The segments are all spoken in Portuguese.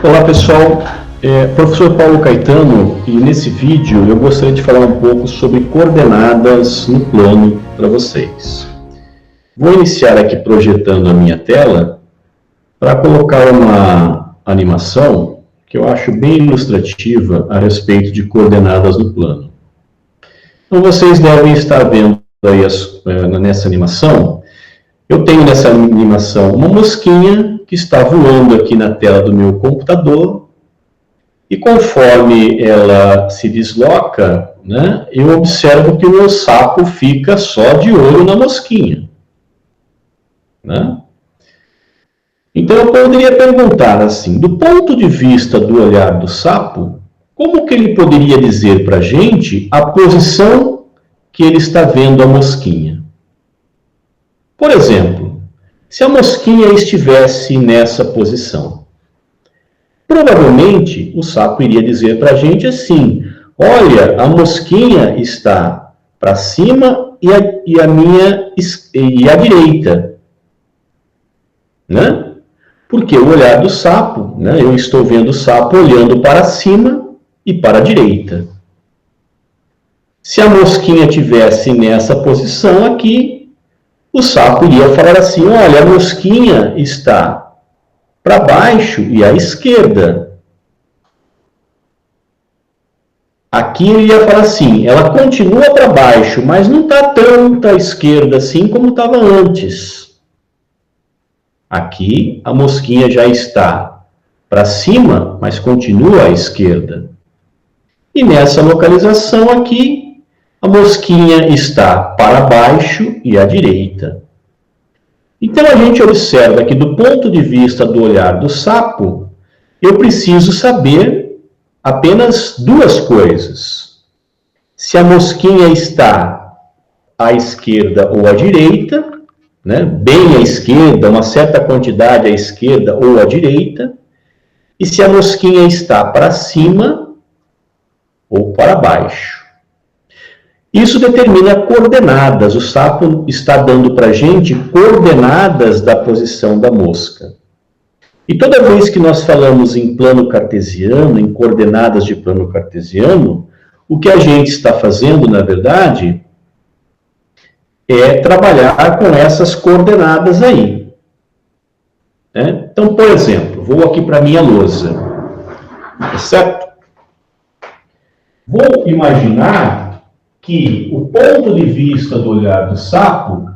Olá pessoal, professor Paulo Caetano, e nesse vídeo eu gostaria de falar um pouco sobre coordenadas no plano para vocês. Vou iniciar aqui projetando a minha tela para colocar uma animação que eu acho bem ilustrativa a respeito de coordenadas no plano. Então vocês devem estar vendo aí nessa animação, eu tenho nessa animação uma mosquinha que está voando aqui na tela do meu computador e conforme ela se desloca, né, eu observo que o meu sapo fica só de olho na mosquinha. Né? Então eu poderia perguntar assim, do ponto de vista do olhar do sapo, como que ele poderia dizer para a gente a posição que ele está vendo a mosquinha? Por exemplo, se a mosquinha estivesse nessa posição, provavelmente o sapo iria dizer para a gente assim, olha, a mosquinha está para cima e a direita. Né? Porque o olhar do sapo, né, eu estou vendo o sapo olhando para cima e para a direita. Se a mosquinha estivesse nessa posição aqui, o sapo iria falar assim, olha, a mosquinha está para baixo e à esquerda. Aqui ele ia falar assim, ela continua para baixo, mas não está tanto à esquerda assim como estava antes. Aqui a mosquinha já está para cima, mas continua à esquerda. E nessa localização aqui, a mosquinha está para baixo e à direita. Então a gente observa que do ponto de vista do olhar do sapo, eu preciso saber apenas duas coisas. Se a mosquinha está à esquerda ou à direita, né, bem à esquerda, uma certa quantidade à esquerda ou à direita, e se a mosquinha está para cima ou para baixo. Isso determina coordenadas. O sapo está dando para a gente coordenadas da posição da mosca. E toda vez que nós falamos em plano cartesiano, em coordenadas de plano cartesiano, o que a gente está fazendo, na verdade, é trabalhar com essas coordenadas aí. Né? Então, por exemplo, vou aqui para a minha lousa. Certo? Vou imaginar que o ponto de vista do olhar do sapo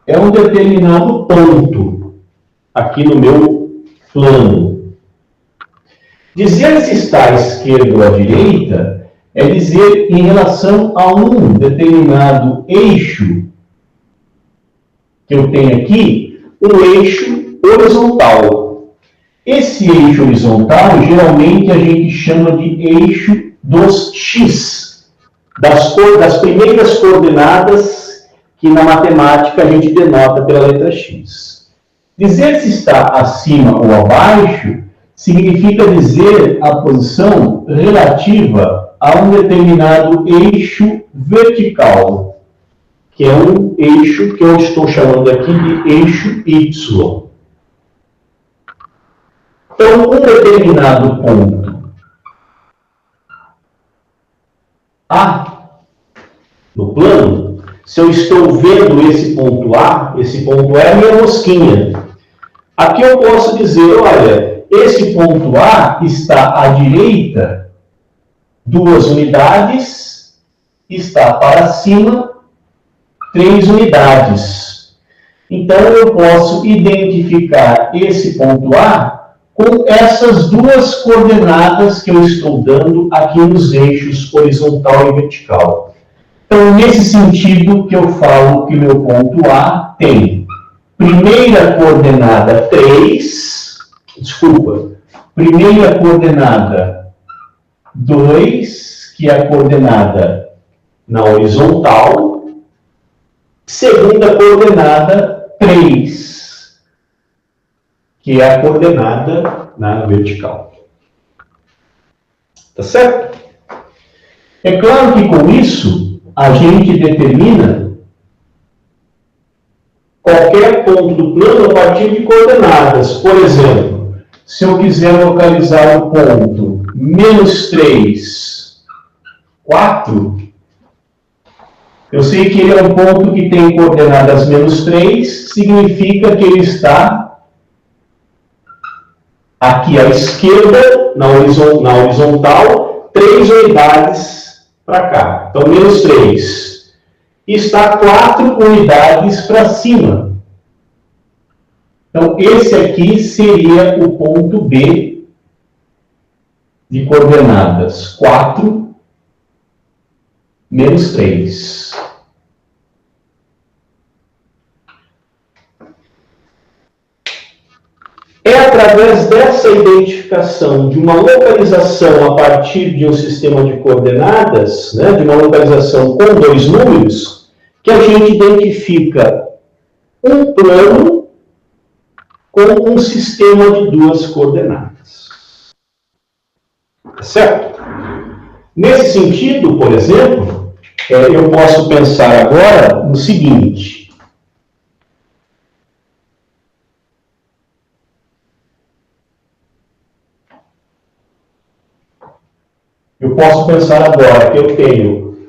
é um determinado ponto aqui no meu plano. Dizer se está à esquerda ou à direita é dizer em relação a um determinado eixo que eu tenho aqui, um eixo horizontal. Esse eixo horizontal, geralmente a gente chama de eixo dos X. Das primeiras coordenadas que na matemática a gente denota pela letra X. Dizer se está acima ou abaixo significa dizer a posição relativa a um determinado eixo vertical, que é um eixo que eu estou chamando aqui de eixo Y. Então, um determinado ponto A no plano, se eu estou vendo esse ponto A é a minha mosquinha. Aqui eu posso dizer, olha, esse ponto A está à direita 2 unidades, está para cima 3 unidades. Então eu posso identificar esse ponto A com essas duas coordenadas que eu estou dando aqui nos eixos horizontal e vertical. Então, nesse sentido que eu falo que o meu ponto A tem primeira coordenada 3, primeira coordenada 2, que é a coordenada na horizontal, segunda coordenada 3, que é a coordenada na vertical. Tá certo? É claro que com isso, a gente determina qualquer ponto do plano a partir de coordenadas. Por exemplo, se eu quiser localizar o ponto menos 3, 4, eu sei que ele é um ponto que tem coordenadas menos 3, significa que ele está aqui à esquerda, na horizontal, 3 unidades para cá. Então, menos 3. E está 4 unidades para cima. Então, esse aqui seria o ponto B de coordenadas 4, menos 3. É através dessa identificação de uma localização a partir de um sistema de coordenadas, né, de uma localização com 2 números, que a gente identifica um plano com um sistema de 2 coordenadas. Certo? Nesse sentido, por exemplo, eu posso pensar agora no seguinte. Eu posso pensar agora que eu tenho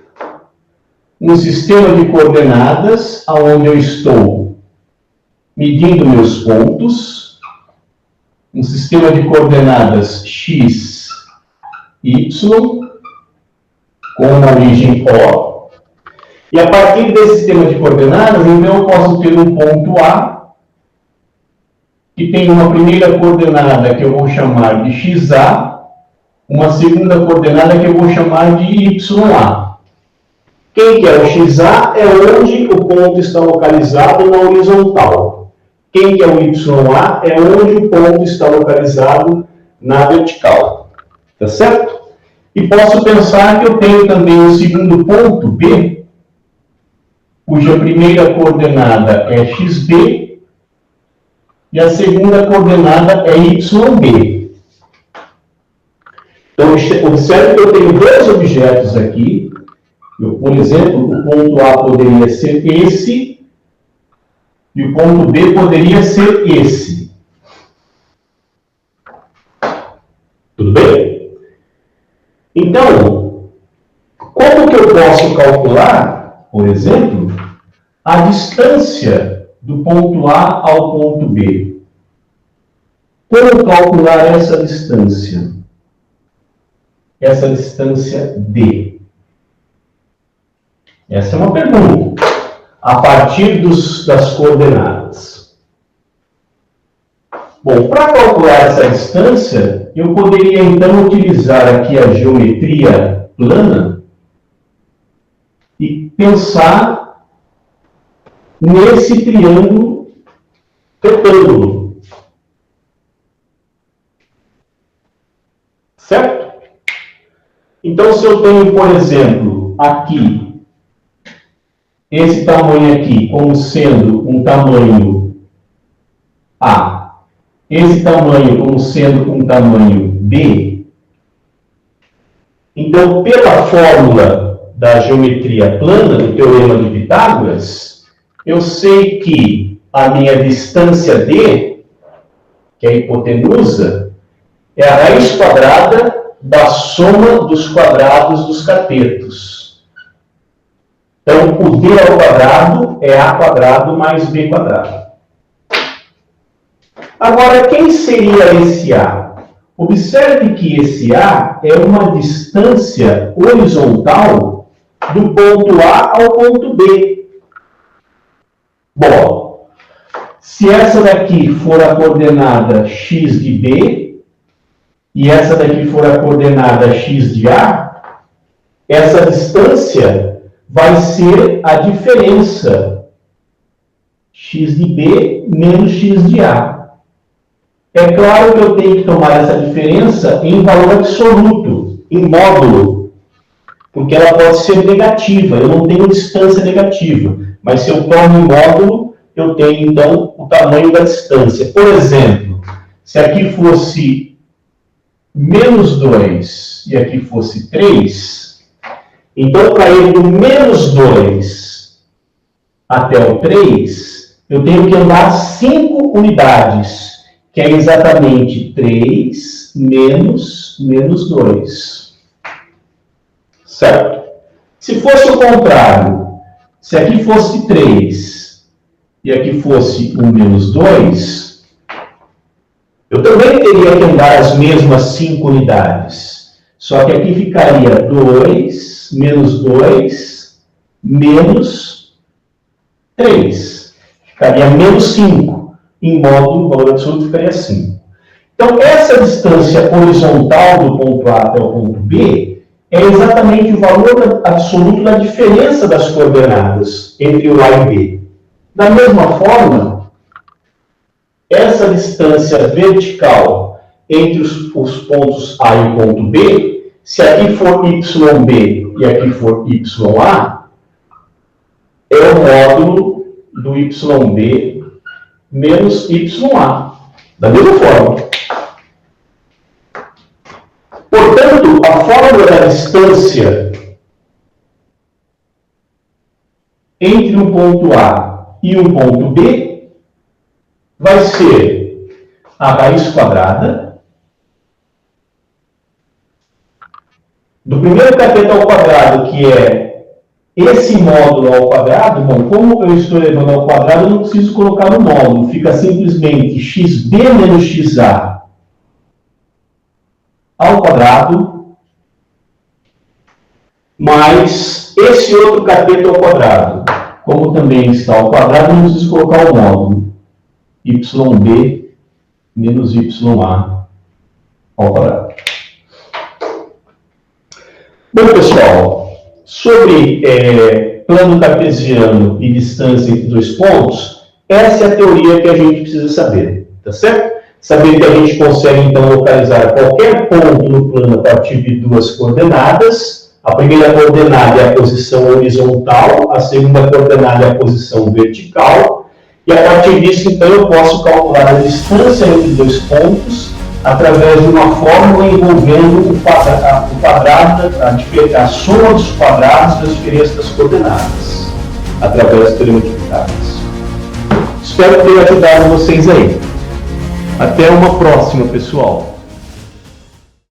um sistema de coordenadas onde eu estou medindo meus pontos, um sistema de coordenadas x, y, com uma origem O, e a partir desse sistema de coordenadas, então eu posso ter um ponto A, que tem uma primeira coordenada que eu vou chamar de xa, uma segunda coordenada que eu vou chamar de YA. Quem que é o XA? É onde o ponto está localizado na horizontal. Quem que é o YA? É onde o ponto está localizado na vertical. Tá certo? E posso pensar que eu tenho também um segundo ponto, B, cuja primeira coordenada é XB e a segunda coordenada é YB. Então, observe que eu tenho 2 objetos aqui. Por exemplo, o ponto A poderia ser esse e o ponto B poderia ser esse. Tudo bem? Então, como que eu posso calcular, por exemplo, a distância do ponto A ao ponto B? Como calcular essa distância? Essa distância D? Essa é uma pergunta. A partir das coordenadas. Bom, para calcular essa distância, eu poderia então utilizar aqui a geometria plana e pensar nesse triângulo retângulo. Certo? Então, se eu tenho, por exemplo, aqui, esse tamanho aqui como sendo um tamanho A, esse tamanho como sendo um tamanho B, então, pela fórmula da geometria plana, do teorema de Pitágoras, eu sei que a minha distância D, que é a hipotenusa, é a raiz quadrada da soma dos quadrados dos catetos. Então, o D ao quadrado é A quadrado mais B quadrado. Agora, quem seria esse A? Observe que esse A é uma distância horizontal do ponto A ao ponto B. Bom, se essa daqui for a coordenada x de B, e essa daqui for a coordenada x de A, essa distância vai ser a diferença x de B menos x de A. É claro que eu tenho que tomar essa diferença em valor absoluto, em módulo, porque ela pode ser negativa, eu não tenho distância negativa, mas se eu tomo em módulo, eu tenho então o tamanho da distância. Por exemplo, se aqui fosse menos 2 e aqui fosse 3, então para ir do menos 2 até o 3, eu tenho que andar 5 unidades, que é exatamente 3 menos 2. Certo? Se fosse o contrário, se aqui fosse 3 e aqui fosse 1 menos 2, eu também teria que andar as mesmas 5 unidades. Só que aqui ficaria 2 menos 2 menos 3. Ficaria menos 5. Em módulo, o valor absoluto ficaria 5. Então, essa distância horizontal do ponto A até o ponto B é exatamente o valor absoluto da diferença das coordenadas entre o A e B. Da mesma forma, essa distância vertical entre os pontos A e o ponto B, se aqui for YB e aqui for YA, é o módulo do YB menos YA. Da mesma forma. Portanto, a fórmula da distância entre um ponto A e um ponto B vai ser a raiz quadrada do primeiro cateto ao quadrado, que é esse módulo ao quadrado. Bom, como eu estou elevando ao quadrado, eu não preciso colocar no módulo. Fica simplesmente xb menos xa ao quadrado mais esse outro cateto ao quadrado. Como também está ao quadrado, não preciso colocar o módulo yb menos ya ao quadrado. Bom, pessoal, sobre plano cartesiano e distância entre dois pontos, essa é a teoria que a gente precisa saber, tá certo? Saber que a gente consegue, então, localizar qualquer ponto no plano a partir de duas coordenadas. A primeira coordenada é a posição horizontal, a segunda coordenada é a posição vertical. E a partir disso, então, eu posso calcular a distância entre dois pontos através de uma fórmula envolvendo o quadrado, a soma dos quadrados das diferenças das coordenadas, através do teorema de Pitágoras. Espero ter ajudado vocês aí. Até uma próxima, pessoal.